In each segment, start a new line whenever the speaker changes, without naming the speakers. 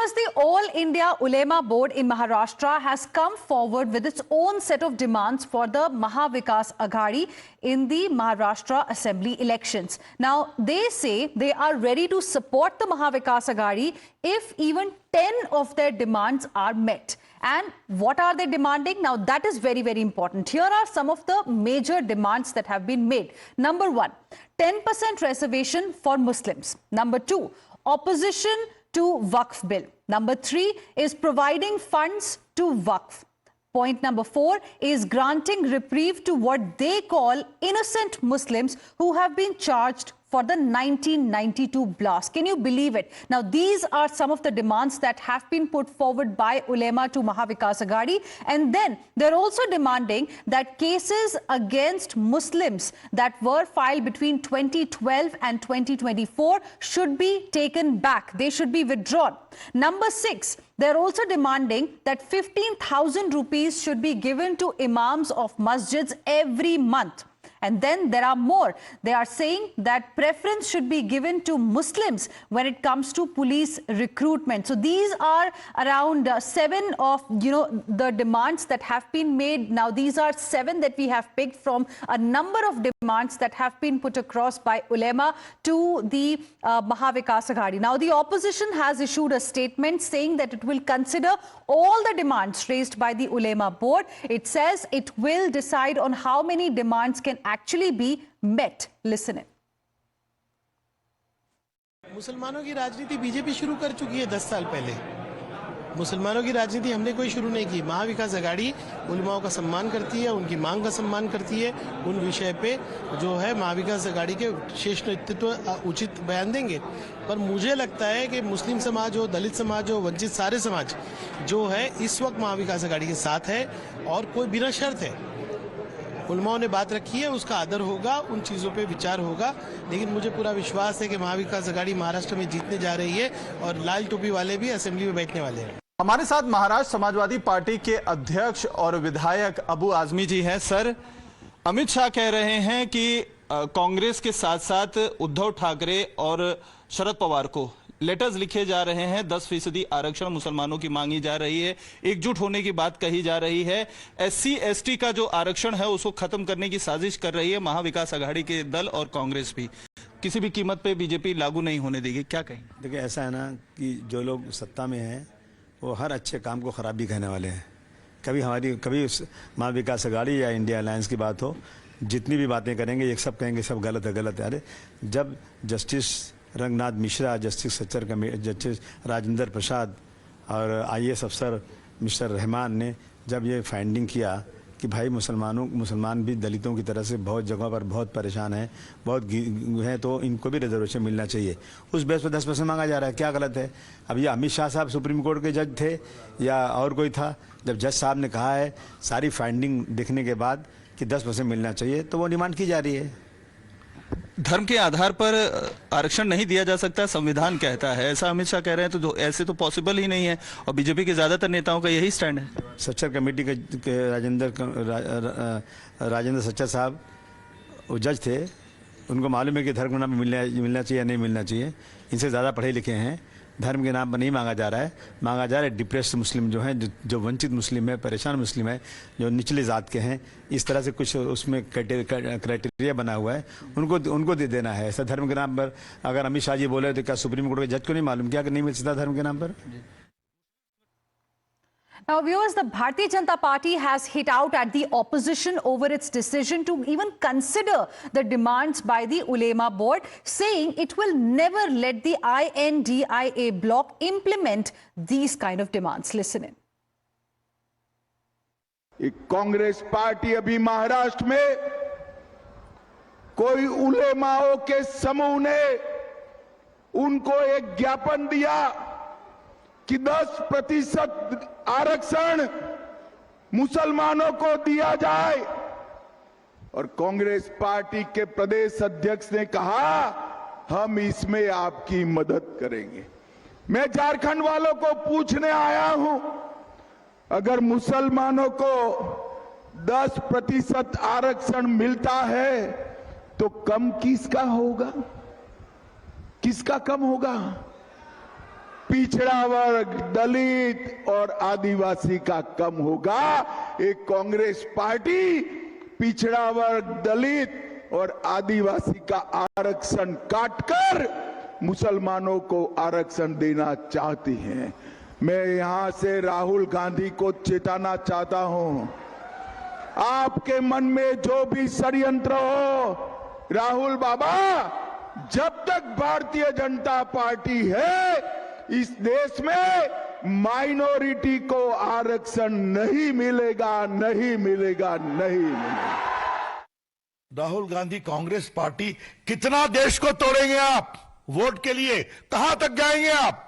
Viewers, the All India Ulema Board in Maharashtra has come forward with its own set of demands for the Maharashtra Vikas Aghadi in the Maharashtra Assembly elections. Now, they say they are ready to support the Maharashtra Vikas Aghadi if even 10 of their demands are met. And what are they demanding? Now, that is very, very important. Here are some of the major demands that have been made. Number one, 10% reservation for Muslims. Number two, opposition to Waqf bill. Number three is providing funds to Waqf. Point number four is granting reprieve to what they call innocent Muslims who have been charged for the 1992 blast. Can you believe it? Now, these are some of the demands that have been put forward by Ulema to Maharashtra Vikas Aghadi. And then they're also demanding that cases against Muslims that were filed between 2012 and 2024 should be taken back. They should be withdrawn. Number six, they're also demanding that 15,000 rupees should be given to imams of masjids every month. And then there are more. They are saying that preference should be given to Muslims when it comes to police recruitment. So these are around 7 of the demands that have been made. Now these are 7 that we have picked from a number of demands that have been put across by Ulema to the Maharashtra Vikas Aghadi. Now the opposition has issued a statement saying that it will consider all the demands raised by the Ulema board. It says it will decide on how many demands can actually be met. Listen in.
मुसलमानों की राजनीति BJP शुरू कर चुकी है 10 साल पहले। मुसलमानों की राजनीति हमने कोई शुरू नहीं की। महाराष्ट्र विकास अघाड़ी उलमाओं का सम्मान करती है, उनकी मांग का सम्मान करती है। उन विषय पे जो है महाराष्ट्र विकास अघाड़ी के शीर्ष नेतृत्व उचित बयान देंगे। पर मुझे लगता है कि मुस्लिम समाज हो, दलित समाज हो, वंचित सारे समाज जो है इस वक्त महाराष्ट्र विकास अघाड़ी के साथ है और कोई बिना शर्त है। उलमाओं ने बात रखी है, उसका आदर होगा, उन चीज़ों पे विचार होगा। लेकिन मुझे पूरा विश्वास है कि महाराष्ट्र विकास अघाड़ी महाराष्ट्र में जीतने जा रही है और लाल टोपी वाले भी असेंबली में बैठने वाले हैं।
हमारे साथ महाराष्ट्र समाजवादी पार्टी के अध्यक्ष और विधायक अबू आजमी जी हैं। सर, अमित शाह कह रहे हैं कि कांग्रेस के साथ साथ उद्धव ठाकरे और शरद पवार को लेटर्स लिखे जा रहे हैं। 10% आरक्षण मुसलमानों की मांगी जा रही है, एकजुट होने की बात कही जा रही है। SC/ST का जो आरक्षण है उसको खत्म करने की साजिश कर रही है महाराष्ट्र विकास अघाड़ी के दल और कांग्रेस भी। किसी भी कीमत पे बीजेपी लागू नहीं होने देगी, क्या कहें?
देखिए, ऐसा है ना कि जो लोग सत्ता में हैं वो हर अच्छे काम को खराब भी कहने वाले हैं। कभी महाराष्ट्र विकास अघाड़ी या इंडिया अलायंस की बात हो, जितनी भी बातें करेंगे ये सब कहेंगे सब गलत है, गलत है। अरे जब justice Ranganath Mishra, justice justice Rajendra Prasad और IAS अफसर मिस्टर रहमान ने जब ये फाइंडिंग किया कि भाई मुसलमान भी दलितों की तरह से बहुत जगहों पर बहुत परेशान हैं, बहुत हैं, तो इनको भी रिजर्वेशन मिलना चाहिए। उस बेस पर 10% मांगा जा रहा है, क्या गलत है? अब ये अमित शाह साहब सुप्रीम कोर्ट के जज थे या और कोई था? जब जज साहब ने कहा है सारी फाइंडिंग देखने के बाद कि 10% मिलना चाहिए, तो वो डिमांड की जा रही है।
धर्म के आधार पर आरक्षण नहीं दिया जा सकता, संविधान कहता है, ऐसा अमित शाह कह रहे हैं। तो ऐसे तो पॉसिबल ही नहीं है और बीजेपी के ज्यादातर नेताओं का यही स्टैंड है।
सच्चर कमेटी के राजेंद्र सच्चर साहब वो जज थे, उनको मालूम है कि धर्म के नाम पर मिलना चाहिए या नहीं मिलना चाहिए। इनसे ज़्यादा पढ़े लिखे हैं। धर्म के नाम पर नहीं मांगा जा रहा है, मांगा जा रहा है डिप्रेस्ड मुस्लिम जो हैं, जो वंचित मुस्लिम है, परेशान मुस्लिम है, जो निचले जात के हैं। इस तरह से कुछ उसमें क्राइटेरिया बना हुआ है, उनको दे देना है। ऐसा धर्म के नाम पर अगर अमित शाह जी बोले तो क्या सुप्रीम कोर्ट के जज को नहीं मालूम क्या कि नहीं मिल सकता धर्म के नाम पर?
Now, viewers, the Bharatiya Janata Party has hit out at the opposition over its decision to even consider the demands by the Ulema board, saying it will never let the INDIA bloc implement these kind of demands. Listen in.
Congress party अभी महाराष्ट्र में कोई उलेमाओं के समूह ने उनको एक ज्ञापन दिया कि 10% आरक्षण मुसलमानों को दिया जाए और कांग्रेस पार्टी के प्रदेश अध्यक्ष ने कहा हम इसमें आपकी मदद करेंगे। मैं झारखंड वालों को पूछने आया हूं, अगर मुसलमानों को 10% आरक्षण मिलता है तो कम किसका होगा? किसका कम होगा? पिछड़ा वर्ग, दलित और आदिवासी का कम होगा। एक कांग्रेस पार्टी पिछड़ा वर्ग, दलित और आदिवासी का आरक्षण काटकर मुसलमानों को आरक्षण देना चाहती है। मैं यहां से राहुल गांधी को चेताना चाहता हूं, आपके मन में जो भी षड्यंत्र हो, राहुल बाबा, जब तक भारतीय जनता पार्टी है इस देश में माइनॉरिटी को आरक्षण नहीं मिलेगा, नहीं मिलेगा, नहीं मिलेगा।
राहुल गांधी कांग्रेस पार्टी, कितना देश को तोड़ेंगे आप वोट के लिए? कहां तक जाएंगे आप?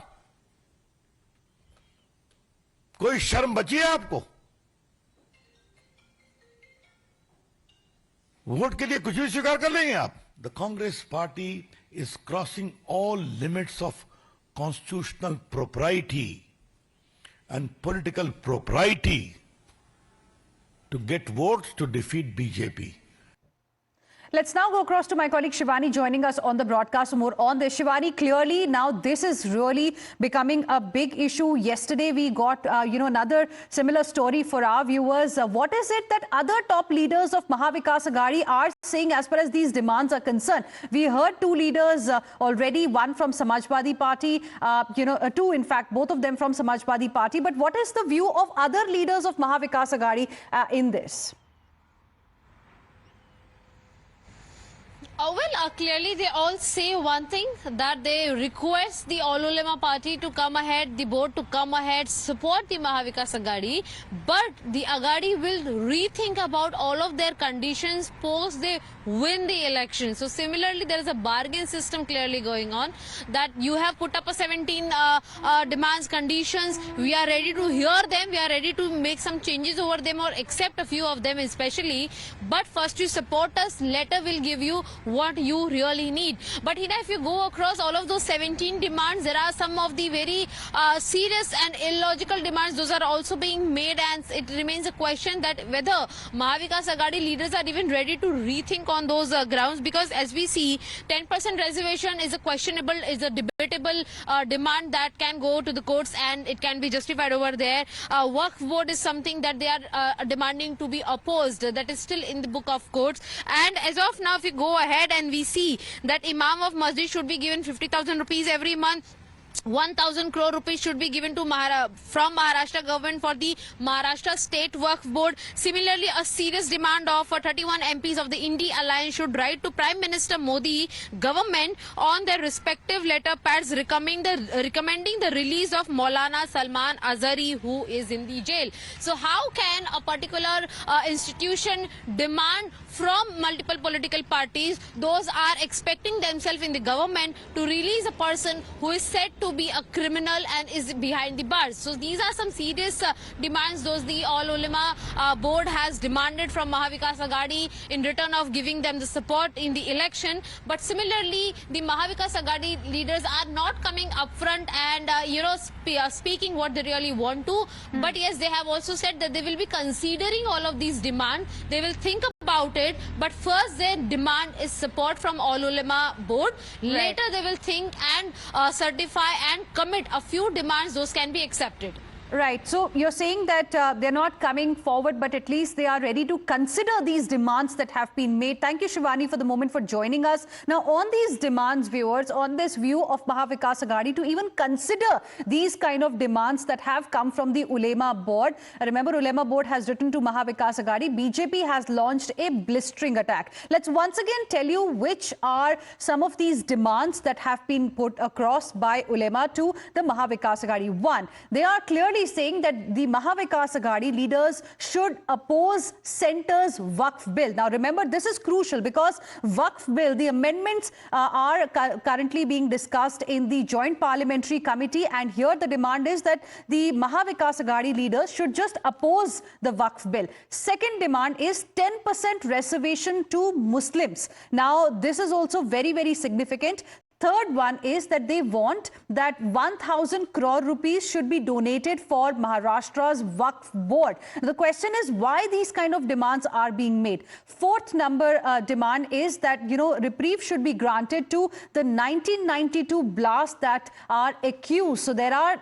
कोई शर्म बची है आपको? वोट के लिए कुछ भी स्वीकार कर लेंगे आप? The Congress party is crossing all limits of constitutional propriety and political propriety to get votes to defeat BJP.
Let's now go across to my colleague Shivani joining us on the broadcast for more on this. Shivani, clearly now this is really becoming a big issue. Yesterday we got, another similar story for our viewers. What is it that other top leaders of Vikas Aghadi are saying as far as these demands are concerned? We heard two leaders already, one from Samajwadi Party, two in fact, both of them from Samajwadi Party. But what is the view of other leaders of Vikas Aghadi in this?
Clearly they all say one thing, that they request the All Ulema party to come ahead, the board to come ahead, support the Vikas Aghadi, but the Aghadi will rethink about all of their conditions post they win the election. So similarly, there is a bargain system clearly going on, that you have put up a 17 demands, conditions. We are ready to hear them. We are ready to make some changes over them or accept a few of them especially. But first you support us, later we'll give you what you really need. But Hina, if you go across all of those 17 demands, there are some of the very serious and illogical demands. Those are also being made, and it remains a question that whether Vikas Aghadi leaders are even ready to rethink on those grounds, because as we see, 10% reservation is a questionable, is a debatable demand that can go to the courts and it can be justified over there. Waqf board is something that they are demanding to be opposed, that is still in the book of courts. And as of now, if you go ahead and we see that Imam of Masjid should be given 50,000 rupees every month, 1,000 crore rupees should be given to from Maharashtra government for the Maharashtra State Waqf Board. Similarly, a serious demand of 31 MPs of the India Alliance should write to Prime Minister Modi government on their respective letter pads recommending the release of Maulana Salman Azhari, who is in the jail. So how can a particular institution demand from multiple political parties, those are expecting themselves in the government, to release a person who is said to be a criminal and is behind the bars? So these are some serious demands those the All Ulema board has demanded from Vikas Aghadi in return of giving them the support in the election. But similarly, the Vikas Aghadi leaders are not coming up front and speaking what they really want to. But yes, they have also said that they will be considering all of these demands. They will think about it, but first their demand is support from All Ulema board. Later they will think and certify and commit a few demands, those can be accepted.
Right. So you're saying that they're not coming forward, but at least they are ready to consider these demands that have been made. Thank you, Shivani, for the moment for joining us. Now, on these demands, viewers, on this view of Vikas Aghadi to even consider these kind of demands that have come from the Ulema board. Remember, Ulema board has written to Vikas Aghadi. BJP has launched a blistering attack. Let's once again tell you which are some of these demands that have been put across by Ulema to the Vikas Aghadi. One, they are clearly saying that the Vikas Aghadi leaders should oppose centre's Waqf bill. Now remember, this is crucial because Waqf bill, the amendments are currently being discussed in the Joint Parliamentary Committee, and here the demand is that the Vikas Aghadi leaders should just oppose the Waqf bill. Second demand is 10% reservation to Muslims. Now this is also very, very significant. Third one is that they want that 1,000 crore rupees should be donated for Maharashtra's Waqf board. The question is why these kind of demands are being made. Fourth demand is that, reprieve should be granted to the 1992 blasts that are accused. So there are,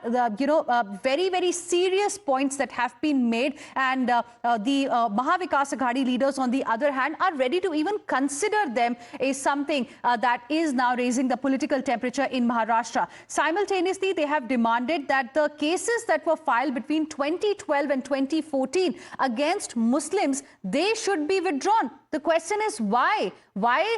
very, very serious points that have been made, and the Maha Vikas Aghadi leaders, on the other hand, are ready to even consider them as something that is now raising the political temperature in Maharashtra. Simultaneously, they have demanded that the cases that were filed between 2012 and 2014 against Muslims, they should be withdrawn. The question is why? Why,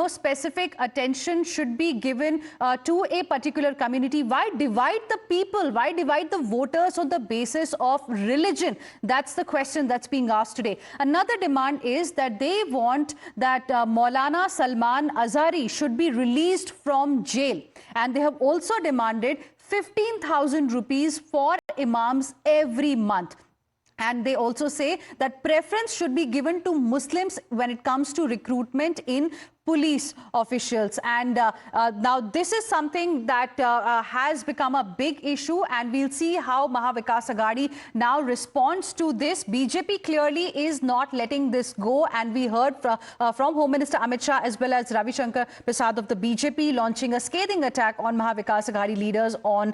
specific attention should be given to a particular community? Why divide the people? Why divide the voters on the basis of religion? That's the question that's being asked today. Another demand is that they want that Maulana Salman Azhari should be released from jail. And they have also demanded 15,000 rupees for imams every month. And they also say that preference should be given to Muslims when it comes to recruitment in police officials. And now this is something that has become a big issue, and we'll see how Maha Vikas Aghadi now responds to this. BJP clearly is not letting this go, and we heard from Home Minister Amit Shah as well as Ravi Shankar Prasad of the BJP launching a scathing attack on Maha Vikas Aghadi leaders on